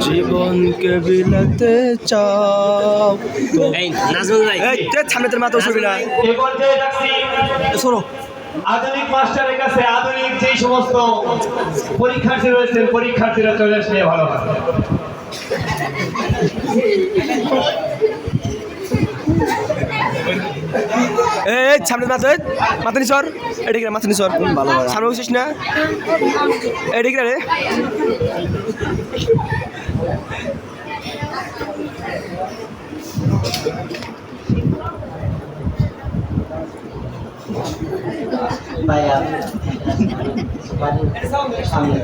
জীবনকে বিলাতে চাও এই নাজমুল ভাই এই সামনে তোর মাথা উঠবি না এই পর্যায়ে যাচ্ছি শোনো আধুনিক মাস্টারের কাছে আধুনিক যেই সমস্ত পরীক্ষার্থী রয়েছেন পরীক্ষার্থীরা চলে আসলে ভালো হয়। এই সামনে মাথা নিচর এদিকে মাথা নিচর ভালো সামনে বসিস না এদিকে রে ভাইয়া সামনে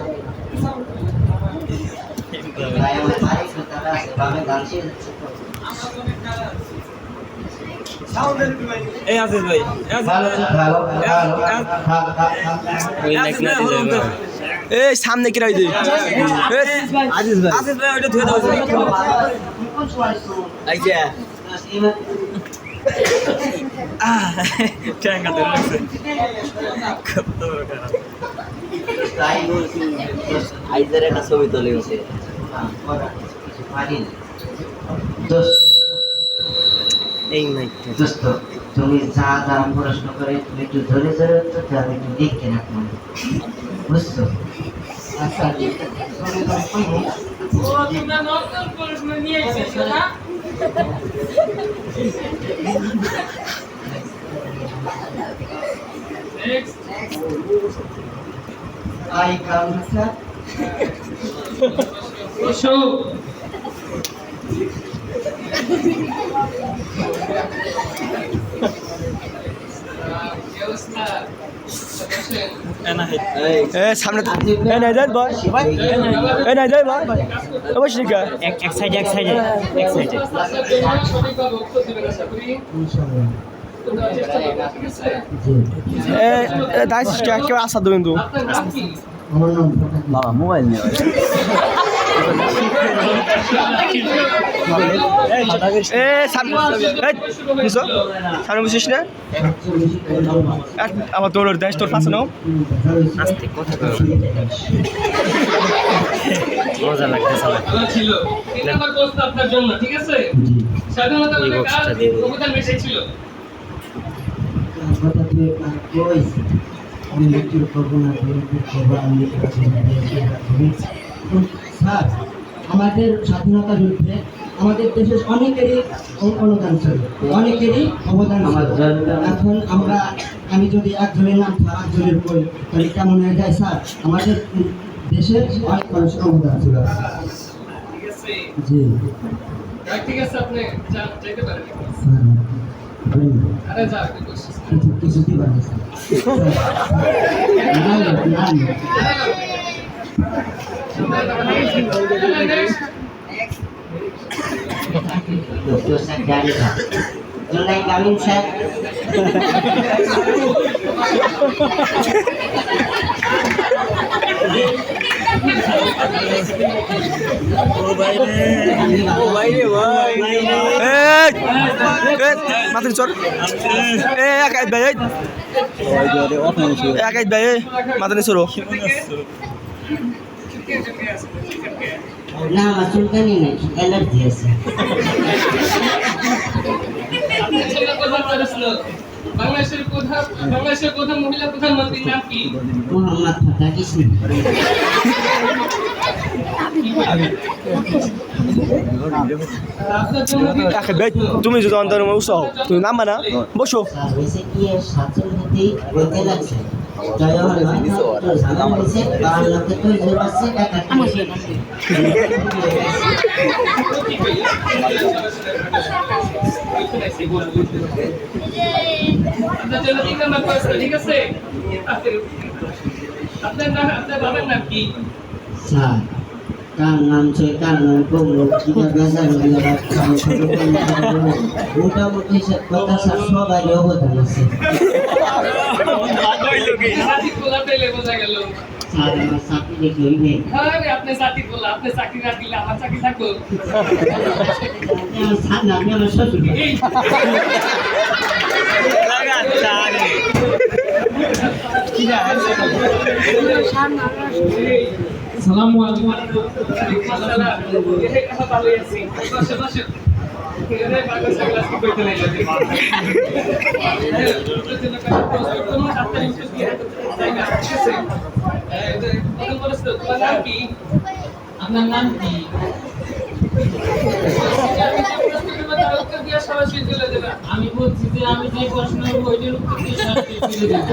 ভাই আমার বাড়ি তারা আছে বামে গান শিখছে এই আজিজ ভাই ভালো ভালো এই সামনে কি রাই দে আজিজ ভাই ওটা ধুয়ে দাও আইয়া ট্যাঙ্গা ধরে রাখছে কত বড় তাই বলছি আইজার একটা ছবি তোলে হচ্ছে এই নাই দোস্ত তুমি যা যা প্রশ্ন করে তুমি একটু ধরে ধরে উত্তর দাও একটু দেখে রাখো বুঝছো আচ্ছা তোমরা নতুন প্রশ্ন নিয়ে এসেছো না নেক্সট আই কাম স্যার বসো সামনে এই নাই যাই ভাই এই নাই যাই ভাই অবশ্যই কা এক সাইডে দাইস কেউ আসা দেবেন তো বাবা মোবাইল নিয়ে সামনে বুঝিস না আমার তোর দেশ তোর পাশে নাও আস্তে কথা মজা লাগতেছে ছিল তিন নম্বর প্রশ্ন আপনার জন্য ঠিক আছে স্বাধীনতা মানে কার অবদান বেশি ছিল স্যার আমাদের স্বাধীনতা যুদ্ধে আমাদের দেশের অনেকেরই অনুদান ছিল অনেকেরই অবদান ছিল এখন আমি যদি একজনের নাম আরেকজনের বই তাহলে কেমন হয়ে যায় স্যার আমাদের দেশের অনেক মানুষের অবদান ছিল জি ঠিক আছে আপনি যেতে পারেন আরে যা কিছুতেই পারবে Dokter Sadari Pak. Mulai kawin Sat. মাথা চর এক ভাই এক ভাই মাথা নিচর না আমার চুলকানি নেই অ্যালার্জি আছে বাংলাদেশের প্রধান মহিলা প্রধানমন্ত্রীর নাম কি মোহাম্মদ ফাতা কিসমি তুমি যদি অন্তর উৎসাহ তুমি নামবা না বসো হয়েছে কি সাতজন হতেই বলতে লাগছে জয় হনুমান তো ঝামেলা হয়েছে বাবার লোকে তো জোর আছে টাকা ঠিক আছে আপনার বাবার নাম কি স্যার কার নাম সে কার নাম কোমলো কিনা গাজার মোটামুটি কথা স্যার সবারই অবদান আছে স্যার আমার চাকরি দেখে হইবে আপনি চাকরি বললেন আপনি চাকরি না দিলে আমার চাকরি থাকো স্যার না আমি আমার শ্বশুর আসসালামু আলাইকুম। আসসালাম। এই কথা ভালো আছি। বসে বসে। এরে বাগা সাগলাস কি কইতে নাই লাগে। তোমার হাতে ইনস্ট্রাকশন দিয়ে জায়গা আছে। এখন বলছ তোমার নাম কি? আপনার নাম কি? আমি বলছি যে আমি যে প্রশ্ন ওইটার উত্তর দিয়ে সরাসরি দিয়ে দেব।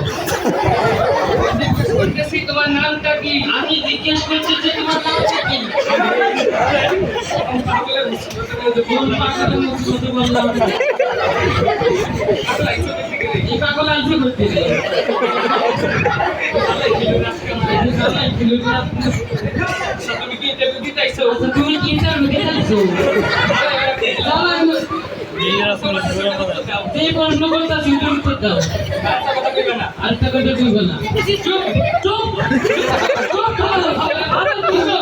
তোমার নামটা কি? আমি জিজ্ঞেস করছি যে তোমার নামটা কি? কোন পাগলের মুখে বললাম? এই পাগল আইছে করতে রে। তুমি কি ইন্টারভিউ দিতে আইছো? তুমি কি ইন্টারভিউ দিতে আইছো? এই প্রশ্ন করতে ইন্টারভিউ করতে দাও। আরেকটা কথা কইবে না। চুপ চুপ চুপ করো। আরে তুমি তো